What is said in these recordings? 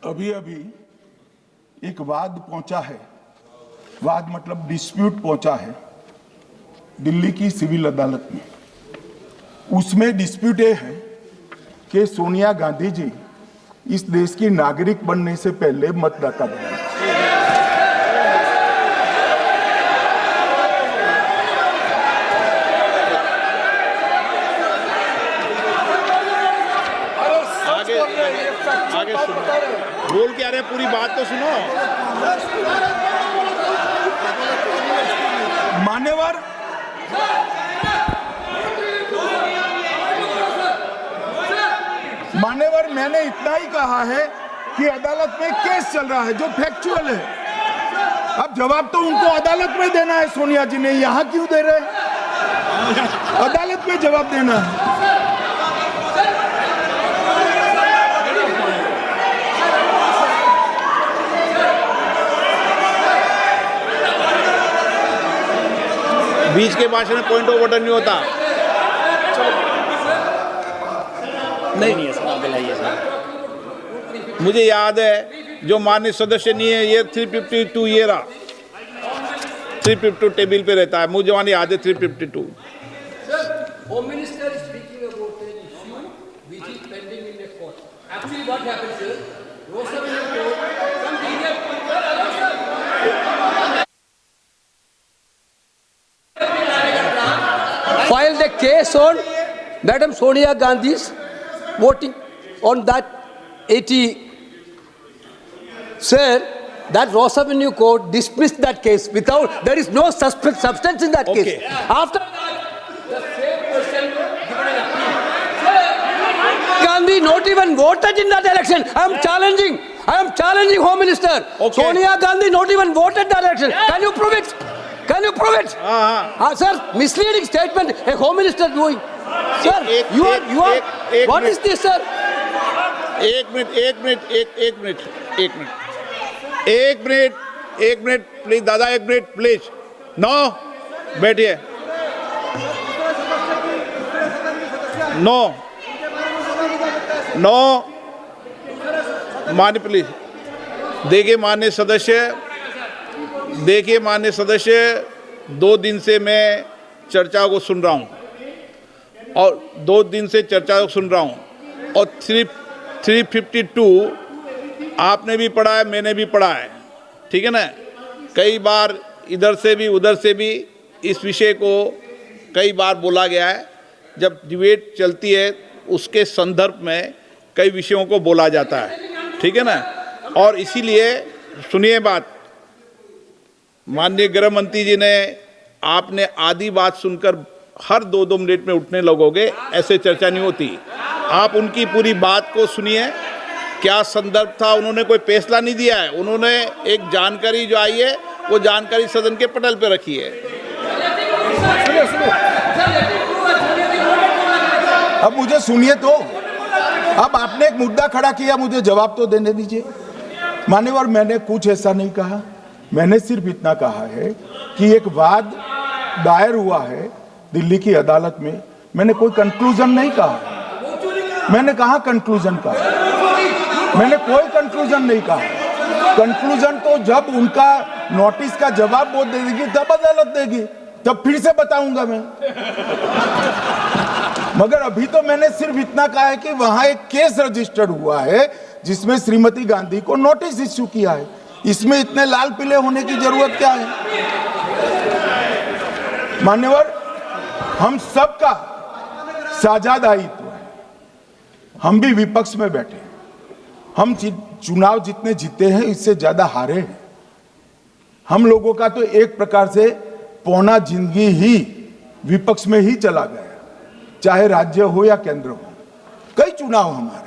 अभी अभी एक वाद पहुंचा है, वाद मतलब डिस्प्यूट पहुंचा है दिल्ली की सिविल अदालत में। उसमें डिस्प्यूट ये है कि सोनिया गांधी जी इस देश की नागरिक बनने से पहले मतदाता बने। आगे सुनो, बोल क्या रहे, पूरी बात तो सुनो। मान्यवर, मैंने इतना ही कहा है कि अदालत में केस चल रहा है जो फैक्चुअल है। अब जवाब तो उनको अदालत में देना है, सोनिया जी ने यहां क्यों दे रहे? अदालत में जवाब देना है। बीच के भाषण में पॉइंट ऑफ ऑर्डर नहीं होता। नहीं है सर, मुझे याद है जो माननीय सदस्य नहीं है, ये 352 ये रहा, 352 टेबल पे रहता है, मुझे जवान याद है 352। Home Minister is speaking about an issue which is pending in the court. Actually, what happened, sir? Rosavenue Court, some senior filed a case on Madam Sonia Gandhi's voting on that 80. Sir, that Rosavenue Court dismissed that case without, there is no substance in that case. After the same person given an appeal. Gandhi not even voted in that election. I am challenging Home Minister. Okay. Sonia Gandhi not even voted that election. Can you prove it? Can you prove it? Sir, misleading statement a Home Minister doing. Sir, you are. What is this, sir? एक minute please दादा, एक minute please. No, बैठिए। No मान्य please. देखिए मान्य सदस्य, 2 दिन से मैं चर्चा को सुन रहा हूँ और 352 आपने भी पढ़ा है, मैंने भी पढ़ा है, ठीक है ना। कई बार इधर से भी उधर से भी इस विषय को कई बार बोला गया है। जब डिबेट चलती है उसके संदर्भ में कई विषयों को बोला जाता है, ठीक है ना। और इसीलिए सुनिए बात, माननीय गृह मंत्री जी ने, आपने आधी बात सुनकर हर 2-2 मिनट में उठने लगोगे, ऐसे चर्चा नहीं होती। आप उनकी पूरी बात को सुनिए, क्या संदर्भ था, उन्होंने कोई फैसला नहीं दिया है, उन्होंने एक जानकारी जो आई है वो जानकारी सदन के पटल पे रखी है। अब मुझे सुनिए तो, अब आपने एक मुद्दा खड़ा किया, मुझे जवाब तो देने दीजिए। मान्यवर, मैंने कुछ ऐसा नहीं कहा, मैंने सिर्फ इतना कहा है कि एक वाद दायर हुआ है दिल्ली की अदालत में। मैंने कोई कंक्लूजन नहीं कहा, मैंने कहा कंक्लूजन कहा, मैंने कोई कंक्लूजन नहीं कहा। कंक्लूजन तो जब उनका नोटिस का जवाब वो दे देगी तब अदालत देगी, तब फिर से बताऊंगा मैं। मगर अभी तो मैंने सिर्फ इतना कहा है कि वहां एक केस रजिस्टर्ड हुआ है जिसमें श्रीमती गांधी को नोटिस इश्यू किया है। इसमें इतने लाल पीले होने की जरूरत क्या है? मान्यवर, हम सबका साझा दायित्व है, हम भी विपक्ष में बैठे, हम चुनाव जितने जीते हैं इससे ज्यादा हारे हैं। हम लोगों का तो एक प्रकार से पौना जिंदगी ही विपक्ष में ही चला गया, चाहे राज्य हो या केंद्र हो। कई चुनाव हमारे,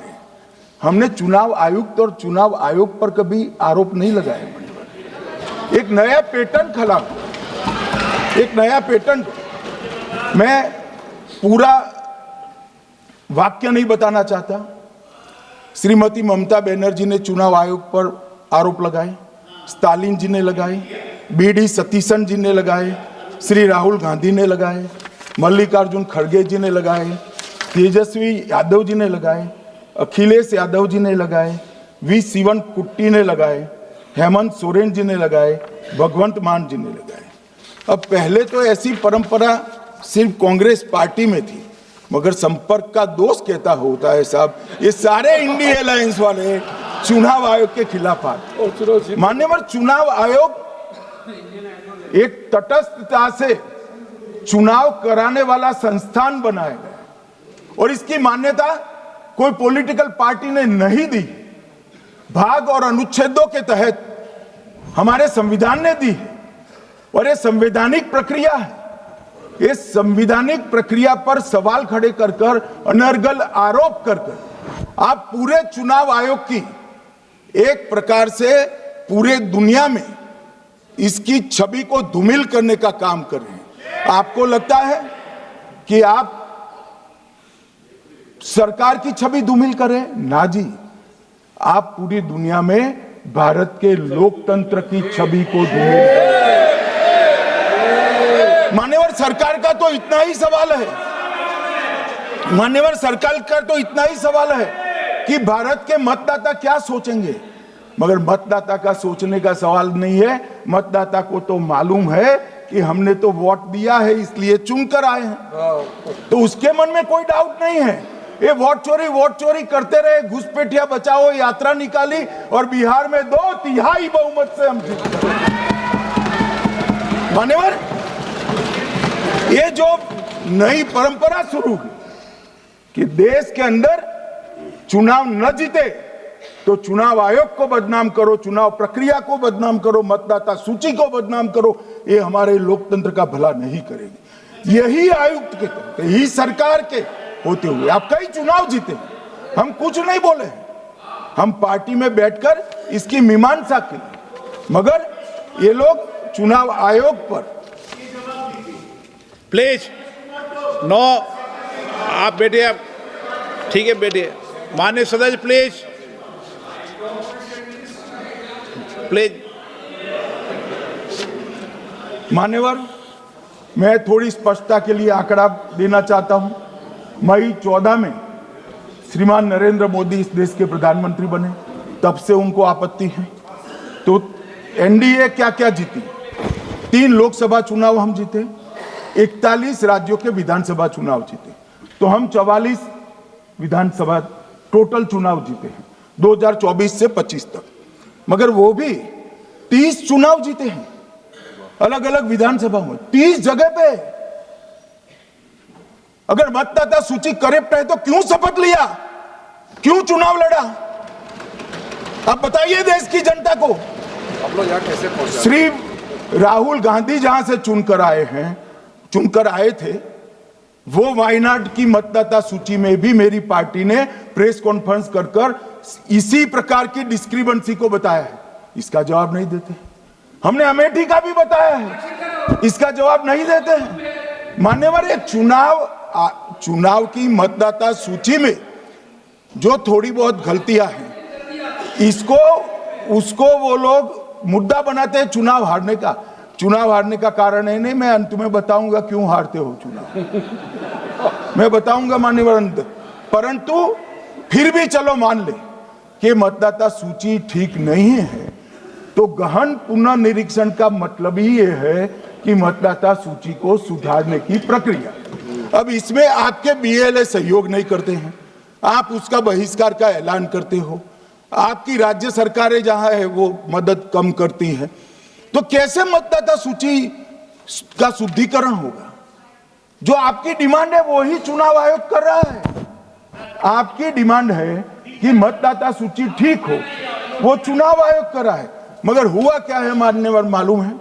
हमने चुनाव आयुक्त और चुनाव आयोग पर कभी आरोप नहीं लगाए। एक नया पैटर्न खड़ा हुआ, एक नया पैटर्न। मैं पूरा वाक्य नहीं बताना चाहता। श्रीमती ममता बनर्जी ने चुनाव आयोग पर आरोप लगाए, स्टालिन जी ने लगाए, बीडी सतीशन जी ने लगाए, श्री राहुल गांधी ने लगाए, मल्लिकार्जुन खड़गे जी ने लगाए, तेजस्वी यादव जी ने लगाए, अखिलेश यादव जी ने लगाए, वी शिवन कुट्टी ने लगाए, हेमंत सोरेन जी ने लगाए, भगवंत मान जी ने लगाए। अब पहले तो ऐसी परंपरा सिर्फ कांग्रेस पार्टी में थी, मगर संपर्क का दोष कहता होता है साहब, ये सारे इंडिया अलायंस वाले चुनाव आयोग के खिलाफ आते। मान्यवर, चुनाव आयोग एक तटस्थता से चुनाव कराने वाला संस्थान बनाया गया और इसकी मान्यता कोई पॉलिटिकल पार्टी ने नहीं दी, भाग और अनुच्छेदों के तहत हमारे संविधान ने दी है और ये संवैधानिक प्रक्रिया है। ये संवैधानिक प्रक्रिया पर सवाल खड़े कर कर, अनर्गल आरोप कर कर आप पूरे चुनाव आयोग की एक प्रकार से पूरे दुनिया में इसकी छवि को धूमिल करने का काम कर रहे हैं। आपको लगता है कि आप सरकार की छवि धूमिल करें? ना जी, आप पूरी दुनिया में भारत के लोकतंत्र की छवि को धूमिल करें। मान्यवर, सरकार का तो इतना ही सवाल है, मान्यवर सरकार का तो इतना ही सवाल है कि भारत के मतदाता क्या सोचेंगे, मगर मतदाता का सोचने का सवाल नहीं है। मतदाता को तो मालूम है कि हमने तो वोट दिया है इसलिए चुनकर आए हैं, तो उसके मन में कोई डाउट नहीं है। ये वोट चोरी करते रहे, घुसपैठिया बचाओ यात्रा निकाली और बिहार में 2/3 बहुमत से हम जीते। मान्यवर, ये जो नई परंपरा शुरू हुई कि देश के अंदर चुनाव न जीते तो चुनाव आयोग को बदनाम करो, चुनाव प्रक्रिया को बदनाम करो, मतदाता सूची को बदनाम करो, ये हमारे लोकतंत्र का भला नहीं करेगी। यही आयुक्त के, यही सरकार के होते हुए आप कई चुनाव जीते, हम कुछ नहीं बोले, हम पार्टी में बैठकर इसकी मीमांसा की, मगर ये लोग चुनाव आयोग पर। प्लीज नो, आप बैठिए, आप ठीक है बैठिए। माननीय सदस्य प्लीज प्लीज। मान्यवर, मैं थोड़ी स्पष्टता के लिए आंकड़ा देना चाहता हूं। मई 14 में श्रीमान नरेंद्र मोदी इस देश के प्रधानमंत्री बने, तब से उनको आपत्ति है। तो एनडीए क्या क्या जीती? 3 लोकसभा चुनाव हम जीते, 41 राज्यों के विधानसभा चुनाव जीते, तो हम 44 विधानसभा टोटल चुनाव जीते हैं 2024 से 25 तक, मगर वो भी 30 चुनाव जीते हैं अलग अलग विधानसभा में, 30 जगह पे। अगर मतदाता सूची करेक्ट है तो क्यों शपथ लिया, क्यों चुनाव लड़ा? आप बताइए देश की जनता को। आप लोग यहाँ कैसे पहुंचे? श्री राहुल गांधी जहां से चुनकर आए थे, वो वायनाड की मतदाता सूची में भी मेरी पार्टी ने प्रेस कॉन्फ्रेंस कर इसी प्रकार की डिस्क्रिपेंसी को बताया है। इसका जवाब नहीं देते। हमने अमेठी का भी बताया है, इसका जवाब नहीं देते हैं। मान्यवर, एक चुनाव की मतदाता सूची में जो थोड़ी बहुत गलतियां हैं, उसको वो लोग मुद्दा बनाते हैं चुनाव हारने का। चुनाव हारने का कारण है नहीं, मैं अंत में बताऊंगा क्यों हारते हो चुनाव, मैं बताऊंगा मान्यवर अंत। परंतु फिर भी चलो मान ले कि मतदाता सूची ठीक नहीं है, तो गहन पुनर्निरीक्षण का मतलब ही ये है कि मतदाता सूची को सुधारने की प्रक्रिया। अब इसमें आपके बीएलए सहयोग नहीं करते हैं, आप उसका बहिष्कार का ऐलान करते हो, आपकी राज्य सरकारें जहां है वो मदद कम करती हैं, तो कैसे मतदाता सूची का शुद्धिकरण होगा? जो आपकी डिमांड है वो ही चुनाव आयोग कर रहा है। आपकी डिमांड है कि मतदाता सूची ठीक हो, वो चुनाव आयोग कर रहा है, मगर हुआ क्या है मान्यवर मालूम है?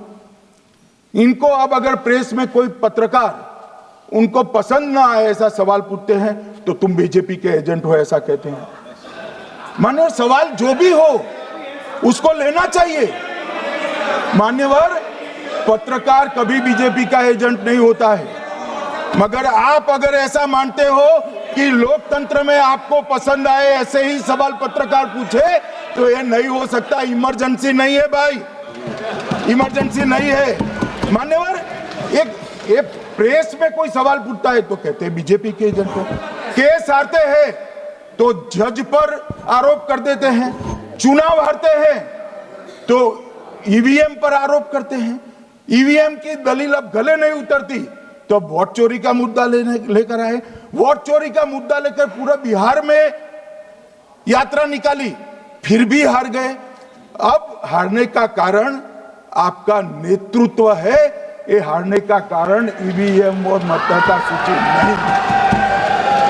इनको अब अगर प्रेस में कोई पत्रकार उनको पसंद ना आए ऐसा सवाल पूछते हैं तो तुम बीजेपी के एजेंट हो ऐसा कहते हैं। मान्यवर, सवाल जो भी हो उसको लेना चाहिए। मान्यवर, पत्रकार कभी बीजेपी का एजेंट नहीं होता है, मगर आप अगर ऐसा मानते हो कि लोकतंत्र में आपको पसंद आए ऐसे ही सवाल पत्रकार पूछे तो ये नहीं हो सकता। इमरजेंसी नहीं है भाई, इमरजेंसी नहीं है। मान्यवर, एक प्रेस में कोई सवाल पूछता है तो कहते हैं बीजेपी के एजेंट हो, केस आते हैं तो जज पर आरोप कर देते हैं, चुनाव हारते हैं तो ईवीएम पर आरोप करते हैं, ईवीएम की दलील अब गले नहीं उतरती तो वोट चोरी का मुद्दा लेकर आए, वोट चोरी का मुद्दा लेकर पूरा बिहार में यात्रा निकाली, फिर भी हार गए। अब हारने का कारण आपका नेतृत्व है, ये हारने का कारण ईवीएम और मतदाता सूची नहीं।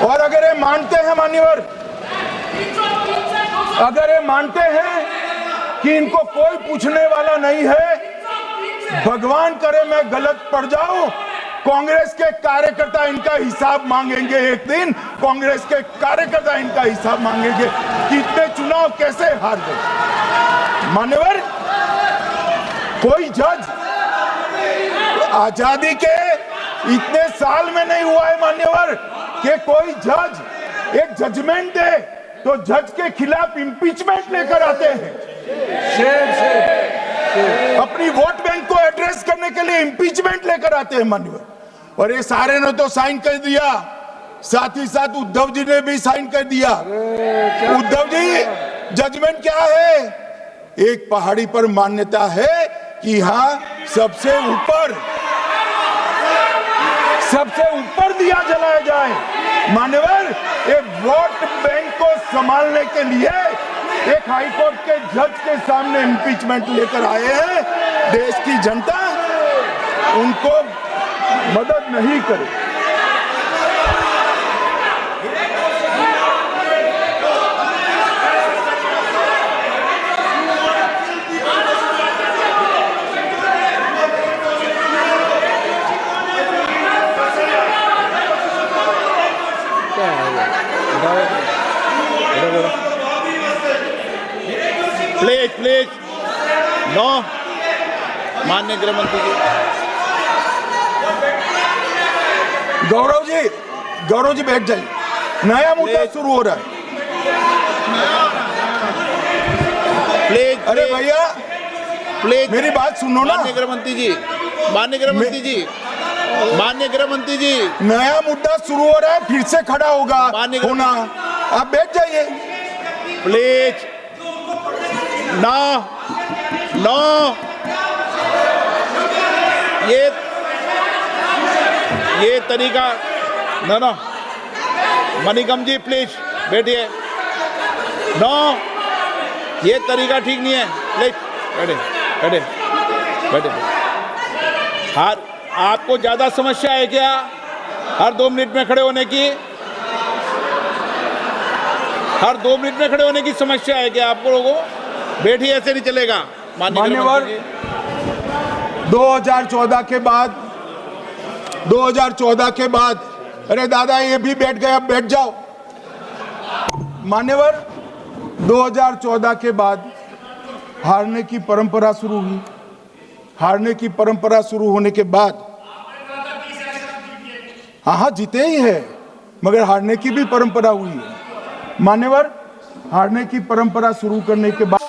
और अगर ये मानते हैं मान्यवर, अगर ये मानते हैं कि इनको कोई पूछने वाला नहीं है, भगवान करे मैं गलत पड़ जाऊं, कांग्रेस के कार्यकर्ता इनका हिसाब मांगेंगे। एक दिन कांग्रेस के कार्यकर्ता इनका हिसाब मांगेंगे कि इतने चुनाव कैसे हार गए। मान्यवर, कोई जज आजादी के इतने साल में नहीं हुआ है मान्यवर कि कोई जज एक जजमेंट दे तो जज के खिलाफ इंपीचमेंट लेकर आते हैं। अपनी वोट बैंक को एड्रेस करने के लिए इंपीचमेंट लेकर आते हैं मान्यवर। और ये सारे ने तो साइन कर दिया, साथ ही साथ उद्धव जी ने भी साइन कर दिया। उद्धव जी, जजमेंट क्या है? एक पहाड़ी पर मान्यता है कि हाँ सबसे ऊपर दिया जलाया जाए। मान्यवर, एक वोट बैंक को संभालने के लिए एक हाईकोर्ट के जज के सामने इंपीचमेंट लेकर आए हैं। देश की जनता उनको मदद नहीं करे। प्लीज नो, माननीय गृह मंत्री जी। गौरव जी बैठ जाइए, नया मुद्दा शुरू हो रहा है। प्लीज, अरे भैया प्लीज मेरी बात सुनो ना। माननीय गृह मंत्री जी, माननीय गृह मंत्री जी, माननीय गृह मंत्री जी, नया मुद्दा शुरू हो रहा है, फिर से खड़ा होगा होना। आप बैठ जाइए प्लीज। नो नो, ये तरीका नो। मणिकम जी प्लीज बैठिए। नो, ये तरीका ठीक नहीं है। प्लीज बैठे। हर आपको ज्यादा समस्या है क्या हर 2 मिनट में खड़े होने की? हर 2 मिनट में खड़े होने की समस्या है क्या आपको लोगों? बैठिए, ऐसे नहीं चलेगा। मान्यवर, 2014 के बाद अरे दादा ये भी बैठ गए, अब बैठ जाओ। मान्यवर, 2014 के बाद हारने की परंपरा शुरू हुई। हारने की परंपरा शुरू होने के बाद हाँ जीते ही है, मगर हारने की भी परंपरा हुई है। मान्यवर, हारने की परंपरा शुरू करने के बाद